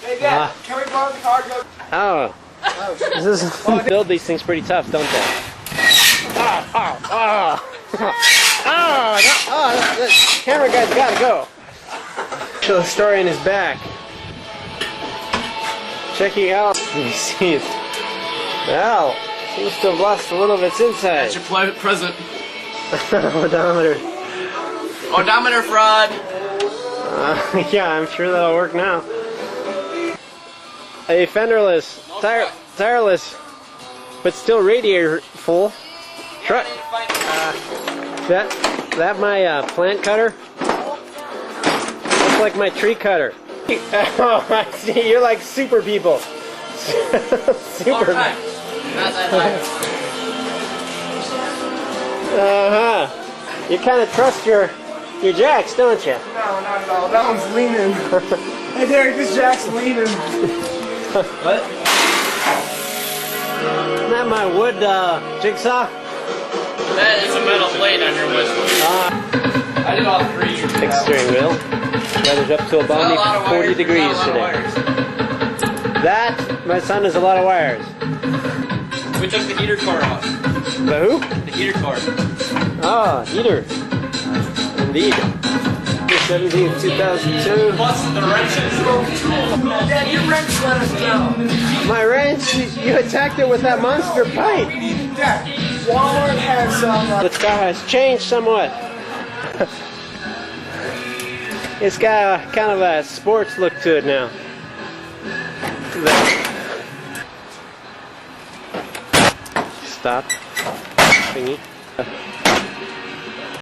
Hey Dad, can we borrow the car? Oh. Build these things pretty tough, don't they? The camera guy's gotta go. Show the story in his back. Checking out. You see it. Well, seems to have lost a little of its inside. That's your private present. Odometer. Odometer fraud. Yeah, I'm sure that'll work now. A fenderless, tireless, but still radiator full truck. That my plant cutter? Looks like my tree cutter. Oh, I see. You're like super people. Super. Not that high. You kind of trust your jacks, don't you? No, not at all. That one's leaning. Hey Derek, this jack's leaning. What? Isn't that my wood jigsaw? That is a metal blade on your whistle. I did all three. Fixed steering wheel. Weather's up to a balmy 40 degrees today. That, my son, is a lot of wires. We took the heater core off. The who? The heater core. Oh, heater. Indeed. 17th, 2002. Plus the wrenches. Dad, your wrench let us down. My wrench? You attacked it with that monster pipe. Dad, Walmart has some... This car has changed somewhat. It's got kind of a sports look to it now. Stop. Thingy.